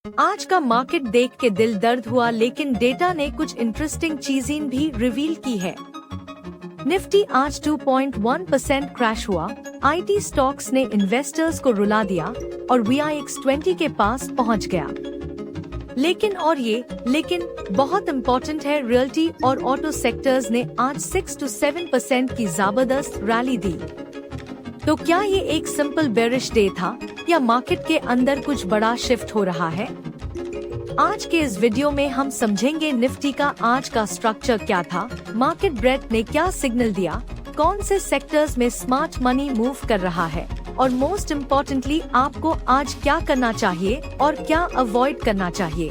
आज का मार्केट देख के दिल दर्द हुआ, लेकिन डेटा ने कुछ इंटरेस्टिंग चीजें भी रिवील की है। निफ्टी आज 2.1% क्रैश हुआ। आईटी स्टॉक्स ने इन्वेस्टर्स को रुला दिया और VIX 20 के पास पहुंच गया। लेकिन बहुत इम्पोर्टेंट है, रियल्टी और ऑटो सेक्टर्स ने आज 6 to 7% की जबरदस्त रैली दी। तो क्या ये एक सिंपल बेरिश डे था या मार्केट के अंदर कुछ बड़ा शिफ्ट हो रहा है? आज के इस वीडियो में हम समझेंगे निफ्टी का आज का स्ट्रक्चर क्या था, मार्केट ब्रेथ ने क्या सिग्नल दिया, कौन से सेक्टर्स में स्मार्ट मनी मूव कर रहा है और मोस्ट इम्पोर्टेंटली आपको आज क्या करना चाहिए और क्या अवॉइड करना चाहिए।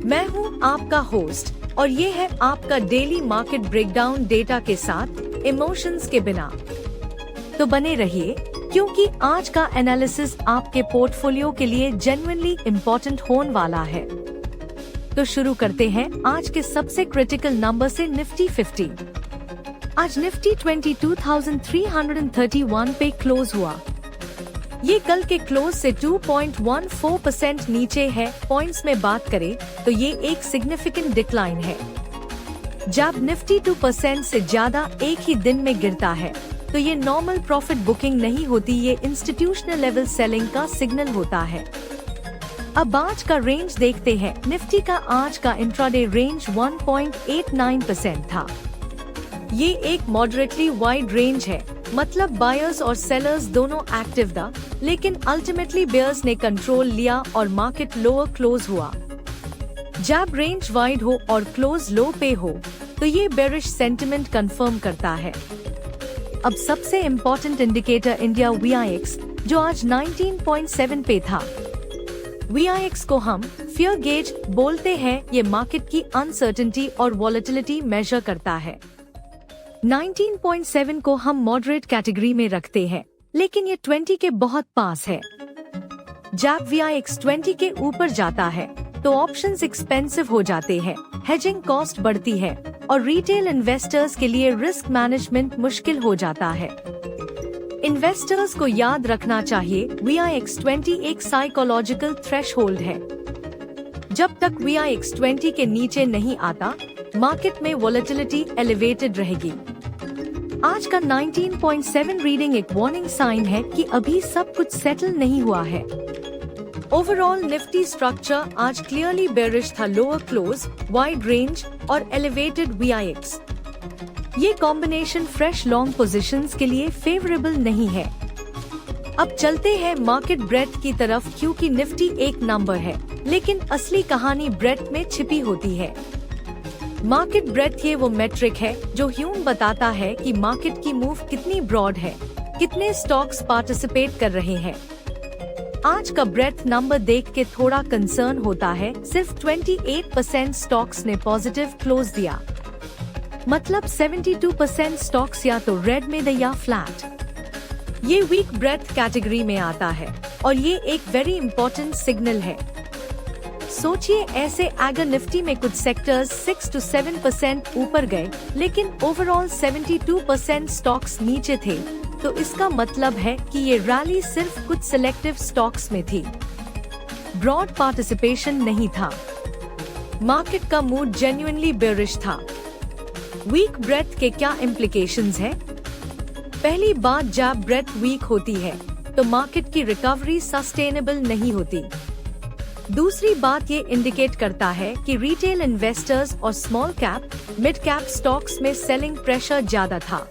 मैं हूँ आपका होस्ट और ये है आपका डेली मार्केट ब्रेकडाउन, डेटा के साथ, इमोशंस के बिना। तो बने रहिए, क्योंकि आज का एनालिसिस आपके पोर्टफोलियो के लिए जेन्युइनली इम्पोर्टेंट होने वाला है। तो शुरू करते हैं आज के सबसे क्रिटिकल नंबर से, निफ्टी 50। आज निफ्टी 22,331 पे क्लोज हुआ। ये कल के क्लोज से 2.14% नीचे है। पॉइंट्स में बात करें तो ये एक सिग्निफिकेंट डिक्लाइन है। जब निफ्टी 2% से ज्यादा एक ही दिन में गिरता है तो ये नॉर्मल प्रॉफिट बुकिंग नहीं होती, ये इंस्टीट्यूशनल लेवल सेलिंग का सिग्नल होता है। अब आज का रेंज देखते हैं। निफ्टी का आज का इंट्राडे रेंज 1.89% था। ये एक मॉडरेटली वाइड रेंज है, मतलब बायर्स और सेलर्स दोनों एक्टिव था, लेकिन अल्टीमेटली बेयर्स ने कंट्रोल लिया और मार्केट लोअर क्लोज हुआ। जब रेंज वाइड हो और क्लोज लो पे हो तो ये बेरिश सेंटिमेंट कंफर्म करता है। अब सबसे इम्पोर्टेंट इंडिकेटर इंडिया VIX, जो आज 19.7 पे था। VIX को हम फियर गेज बोलते हैं। ये मार्केट की अनसर्टेनिटी और वॉलेटिलिटी मेजर करता है। 19.7 को हम मॉडरेट कैटेगरी में रखते हैं, लेकिन ये 20 के बहुत पास है। जब VIX 20 के ऊपर जाता है तो ऑप्शंस एक्सपेंसिव हो जाते हैं, हेजिंग कॉस्ट बढ़ती है और रिटेल इन्वेस्टर्स के लिए रिस्क मैनेजमेंट मुश्किल हो जाता है। इन्वेस्टर्स को याद रखना चाहिए, VIX 20 एक साइकोलॉजिकल थ्रेशहोल्ड है। जब तक VIX 20 के नीचे नहीं आता, मार्केट में वॉलेटिलिटी एलिवेटेड रहेगी। आज का 19.7 रीडिंग एक वार्निंग साइन है कि अभी सब कुछ सेटल नहीं हुआ है। ओवरऑल निफ्टी स्ट्रक्चर आज क्लियरली बेरिश था। लोअर क्लोज, वाइड रेंज और एलिवेटेड VIX। ये कॉम्बिनेशन फ्रेश लॉन्ग पोजीशंस के लिए फेवरेबल नहीं है। अब चलते हैं मार्केट ब्रेथ की तरफ, क्योंकि निफ्टी एक नंबर है, लेकिन असली कहानी ब्रेथ में छिपी होती है। मार्केट ब्रेथ ये वो मेट्रिक है जो ह्यूम बताता है कि मार्केट की मूव कितनी ब्रॉड है, कितने स्टॉक्स पार्टिसिपेट कर रहे हैं। आज का ब्रेथ नंबर देख के थोड़ा कंसर्न होता है। सिर्फ 28% स्टॉक्स ने पॉजिटिव क्लोज दिया, मतलब 72% स्टॉक्स या तो रेड में थे या फ्लैट। ये वीक ब्रेथ कैटेगरी में आता है और ये एक वेरी इंपॉर्टेंट सिग्नल है। सोचिए, ऐसे अगर निफ्टी में कुछ सेक्टर्स 6 to 7% ऊपर गए, लेकिन ओवरऑल 72% स्टॉक्स नीचे थे, तो इसका मतलब है कि ये रैली सिर्फ कुछ सिलेक्टिव स्टॉक्स में थी, ब्रॉड पार्टिसिपेशन नहीं था। मार्केट का मूड जेन्युइनली बेरिश था। वीक ब्रेथ के क्या इम्प्लीकेशंस है? पहली बात, जब ब्रेथ वीक होती है तो मार्केट की रिकवरी सस्टेनेबल नहीं होती। दूसरी बात, ये इंडिकेट करता है कि रिटेल इन्वेस्टर्स और small cap, mid cap stocks में सेलिंग प्रेशर ज्यादा था।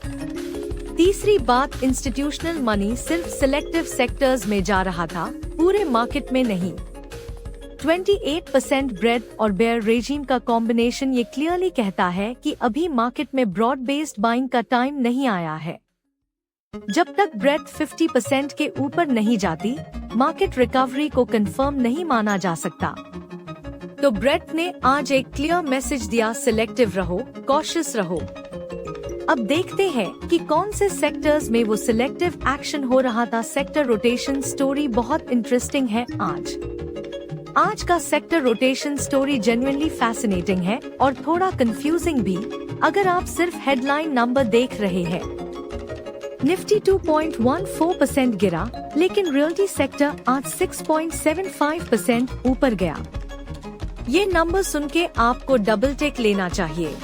तीसरी बात, इंस्टीट्यूशनल मनी सिर्फ सिलेक्टिव सेक्टर्स में जा रहा था, पूरे मार्केट में नहीं। 28% ब्रेथ और बेयर रेजिम का कॉम्बिनेशन ये क्लियरली कहता है कि अभी मार्केट में ब्रॉड बेस्ड बाइंग का टाइम नहीं आया है। जब तक ब्रेथ 50% के ऊपर नहीं जाती, मार्केट रिकवरी को कंफर्म नहीं माना जा सकता। तो ब्रेथ ने आज एक क्लियर मैसेज दिया, सिलेक्टिव रहो, कॉशियस रहो। अब देखते हैं कि कौन से सेक्टर्स में वो सिलेक्टिव एक्शन हो रहा था। सेक्टर रोटेशन स्टोरी बहुत इंटरेस्टिंग है। आज का sector rotation story genuinely fascinating है और थोड़ा कंफ्यूजिंग भी, अगर आप सिर्फ हेडलाइन नंबर देख रहे हैं। निफ्टी 2.14% गिरा, लेकिन रियल्टी सेक्टर आज 6.75% ऊपर गया। ये नंबर सुन के आपको डबल टेक लेना चाहिए।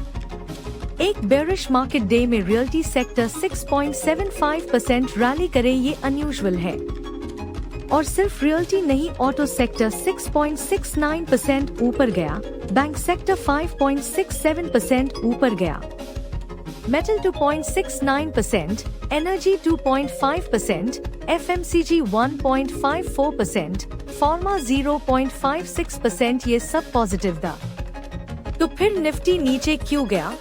एक बेरिश मार्केट डे में रियल्टी सेक्टर 6.75% रैली करे, ये अनयूजुअल है। और सिर्फ रियल्टी नहीं, ऑटो सेक्टर 6.69% ऊपर गया, बैंक सेक्टर 5.67% ऊपर गया, मेटल 2.69%, एनर्जी 2.5%, एफएमसीजी 1.54%, फार्मा 0.56%, ये सब पॉजिटिव था। तो फिर निफ्टी नीचे क्यों गया?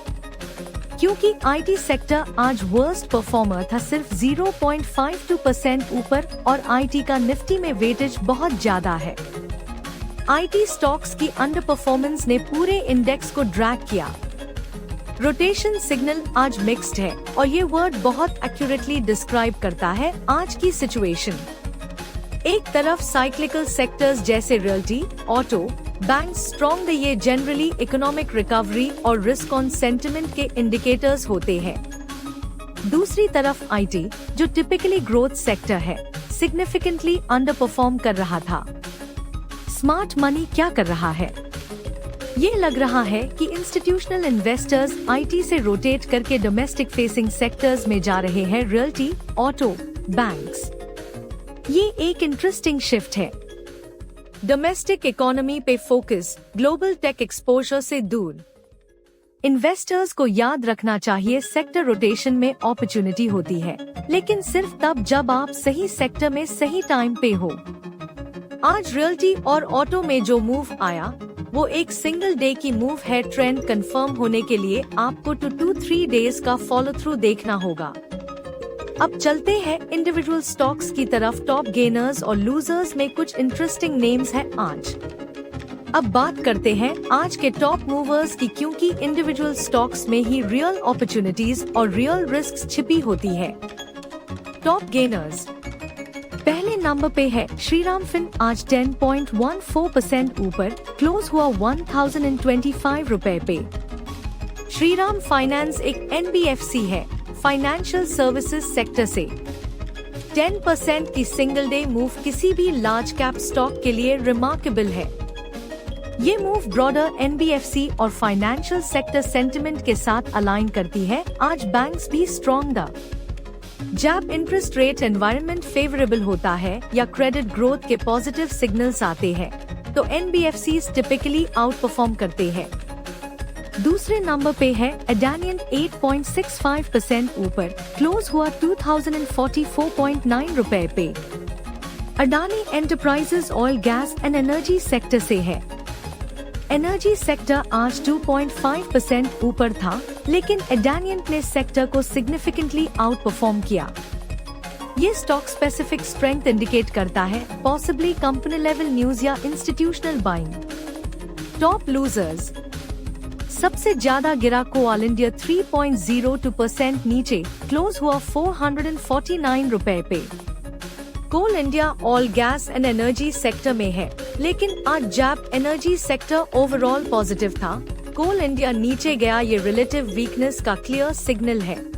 क्योंकि आईटी सेक्टर आज वर्स्ट परफॉर्मर था, सिर्फ 0.52% ऊपर, और आईटी का निफ्टी में वेटेज बहुत ज्यादा है। आईटी स्टॉक्स की अंडर परफॉर्मेंस ने पूरे इंडेक्स को ड्रैग किया। रोटेशन सिग्नल आज मिक्स्ड है, और ये वर्ड बहुत एक्यूरेटली डिस्क्राइब करता है आज की सिचुएशन। एक तरफ साइक्लिकल सेक्टर्स जैसे रियल्टी, ऑटो, बैंक स्ट्रॉन्ग, ये जनरली इकोनॉमिक रिकवरी और रिस्क ऑन सेंटिमेंट के इंडिकेटर्स होते हैं। दूसरी तरफ आईटी, जो टिपिकली ग्रोथ सेक्टर है, सिग्निफिकेंटली अंडर परफॉर्म कर रहा था। स्मार्ट मनी क्या कर रहा है? ये लग रहा है कि इंस्टीट्यूशनल इन्वेस्टर्स आईटी से रोटेट करके डोमेस्टिक फेसिंग सेक्टर्स में जा रहे हैं, रियल्टी, ऑटो, बैंक्स। ये एक इंटरेस्टिंग शिफ्ट है। डोमेस्टिक इकोनॉमी पे फोकस, ग्लोबल टेक एक्सपोजर से दूर। इन्वेस्टर्स को याद रखना चाहिए, सेक्टर रोटेशन में अपॉर्चुनिटी होती है, लेकिन सिर्फ तब जब आप सही सेक्टर में सही टाइम पे हो। आज रियल्टी और ऑटो में जो मूव आया वो एक सिंगल डे की मूव है। ट्रेंड कंफर्म होने के लिए आपको 2 to 3 डेज का फॉलो थ्रू देखना होगा। अब चलते हैं इंडिविजुअल स्टॉक्स की तरफ। टॉप गेनर्स और लूजर्स में कुछ इंटरेस्टिंग नेम्स हैं आज। अब बात करते हैं आज के टॉप मूवर्स की, क्योंकि इंडिविजुअल स्टॉक्स में ही रियल अपॉर्चुनिटीज और रियल रिस्क छिपी होती है। टॉप गेनर्स पहले नंबर पे है श्रीराम फिन, आज 10.14% ऊपर, क्लोज हुआ 1025 रुपए पे। श्रीराम फाइनेंस एक एनबीएफसी है, फाइनेंशियल सर्विसेज सेक्टर से। 10% की सिंगल डे मूव किसी भी लार्ज कैप स्टॉक के लिए रिमार्केबल है। ये मूव ब्रॉडर एनबीएफसी और फाइनेंशियल सेक्टर सेंटिमेंट के साथ अलाइन करती है। आज बैंक्स भी स्ट्रॉन्ग था। जब इंटरेस्ट रेट एनवायरनमेंट फेवरेबल होता है या क्रेडिट ग्रोथ के पॉजिटिव सिग्नल्स आते हैं, तो एनबीएफसीज टिपिकली आउट परफॉर्म करते हैं। दूसरे नंबर पे है अडानियंट, 8.65% ऊपर, क्लोज हुआ 2044.9 रुपए पे। Adani enterprises oil, gas and energy sector से है। एनर्जी सेक्टर आज 2.5% ऊपर था, लेकिन अडानियंट ने सेक्टर को सिग्निफिकेंटली आउट परफॉर्म किया। ये स्टॉक स्पेसिफिक स्ट्रेंथ इंडिकेट करता है, पॉसिबली कंपनी लेवल न्यूज या इंस्टीट्यूशनल बाइंग। टॉप लूजर्स सबसे ज्यादा गिरा कोल इंडिया, 3.02% नीचे, क्लोज हुआ 449 रुपए पे। Coal India oil, gas and energy sector में है, लेकिन आज जैप एनर्जी सेक्टर ओवरऑल पॉजिटिव था। कोल इंडिया नीचे गया, ये रिलेटिव वीकनेस का क्लियर सिग्नल है।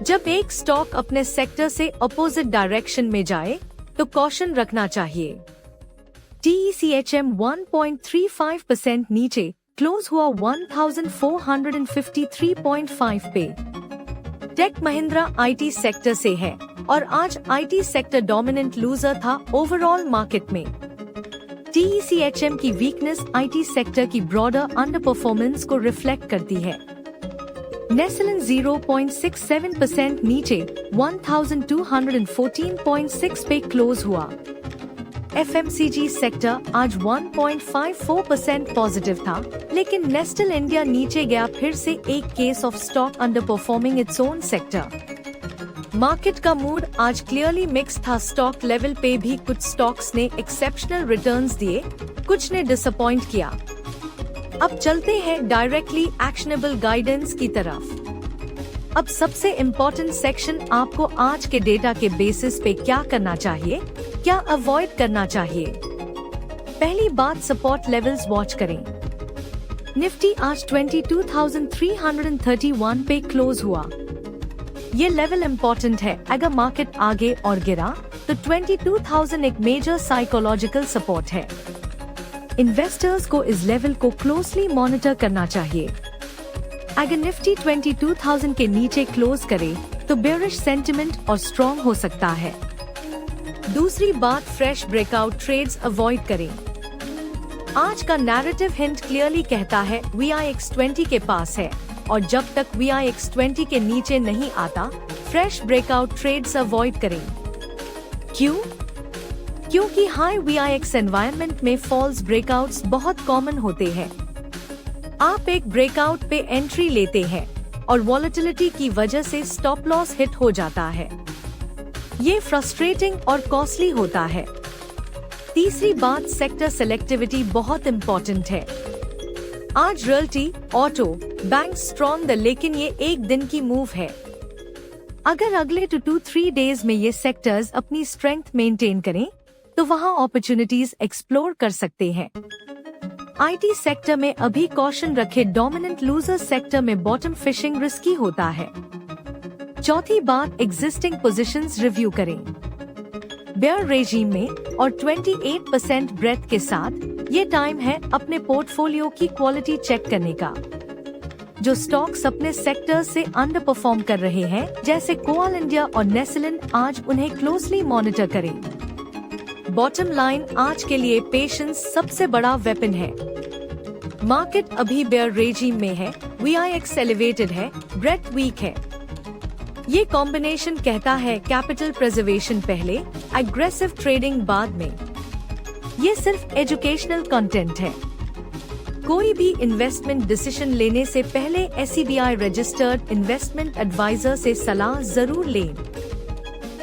जब एक स्टॉक अपने सेक्टर से अपोजिट डायरेक्शन में जाए तो कॉशन रखना चाहिए। TECHM 1.35% नीचे, क्लोज हुआ 1453.5 पे। टेक महिंद्रा आईटी सेक्टर से है और आज आईटी सेक्टर डोमिनेंट लूजर था ओवरऑल मार्केट में। TECHM की वीकनेस आईटी सेक्टर की ब्रॉडर अंडर परफॉर्मेंस को रिफ्लेक्ट करती है। नेस्लन 0.67% नीचे, 1214.6 पे क्लोज हुआ। FMCG सेक्टर आज 1.54% पॉजिटिव था, लेकिन नेस्टल इंडिया नीचे गया, फिर से एक case of stock under performing its own sector. Market का मूड आज क्लियरली मिक्स था। स्टॉक लेवल पे भी कुछ स्टॉक्स ने एक्सेप्शनल रिटर्न्स दिए, कुछ ने डिसअपॉइंट किया। अब चलते हैं डायरेक्टली एक्शनेबल गाइडेंस की तरफ। अब सबसे इम्पोर्टेंट सेक्शन, आपको आज के डेटा के बेसिस पे क्या करना चाहिए, क्या अवॉइड करना चाहिए। पहली बात, सपोर्ट लेवल्स वॉच करें। निफ्टी आज 22,331 पे क्लोज हुआ। ये लेवल इम्पोर्टेंट है। अगर मार्केट आगे और गिरा तो 22,000 एक मेजर साइकोलॉजिकल सपोर्ट है। इन्वेस्टर्स को इस लेवल को क्लोजली मॉनिटर करना चाहिए। अगर निफ्टी 22,000 के नीचे क्लोज करे तो बेयरिश सेंटिमेंट और स्ट्रॉन्ग हो सकता है। दूसरी बात, फ्रेश ब्रेकआउट ट्रेड्स अवॉइड करें। आज का नैरेटिव हिंट क्लियरली कहता है VIX20 के पास है और जब तक VIX20 के नीचे नहीं आता फ्रेश ब्रेकआउट ट्रेड्स अवॉइड करें। क्यों? क्योंकि हाई VIX एनवायरनमेंट में फॉल्स ब्रेकआउट्स बहुत कॉमन होते हैं। आप एक ब्रेकआउट पे एंट्री लेते हैं और वॉलेटिलिटी की वजह से स्टॉप लॉस हिट हो जाता है। ये फ्रस्ट्रेटिंग और कॉस्टली होता है। तीसरी बात, सेक्टर सेलेक्टिविटी बहुत इम्पोर्टेंट है। आज रियल्टी, ऑटो, बैंक स्ट्रॉन्ग है, लेकिन ये एक दिन की मूव है। अगर अगले 2 to 3 डेज में ये सेक्टर्स अपनी स्ट्रेंथ मेंटेन करें तो वहां अपॉर्चुनिटीज एक्सप्लोर कर सकते हैं। IT सेक्टर में अभी कॉशन रखे। डोमिनेंट लूजर सेक्टर में बॉटम फिशिंग रिस्की होता है। चौथी बात, एग्जिस्टिंग पोजीशंस रिव्यू करें। बेयर रेजिम में और 28% ब्रेथ के साथ ये टाइम है अपने पोर्टफोलियो की क्वालिटी चेक करने का। जो स्टॉक्स अपने सेक्टर से अंडर परफॉर्म कर रहे हैं जैसे कोल इंडिया और नेस्ले, आज उन्हें क्लोजली मॉनिटर करें। बॉटम लाइन, आज के लिए पेशेंस सबसे बड़ा वेपन है। मार्केट अभी बेयर रेजिम में है, VIX एलिवेटेड है, ब्रेथ वीक है। ये कॉम्बिनेशन कहता है कैपिटल प्रिजर्वेशन पहले, एग्रेसिव ट्रेडिंग बाद में। ये सिर्फ एजुकेशनल कंटेंट है। कोई भी इन्वेस्टमेंट डिसीजन लेने से पहले SEBI रजिस्टर्ड इन्वेस्टमेंट एडवाइजर से सलाह जरूर लें।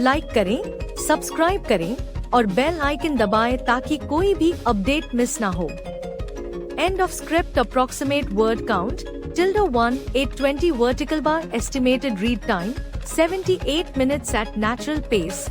लाइक करें, सब्सक्राइब करें और बेल आइकन दबाएं ताकि कोई भी अपडेट मिस ना हो। End of script, approximate word count, ~1, 820 vertical bar, estimated read time, 78 minutes at natural pace.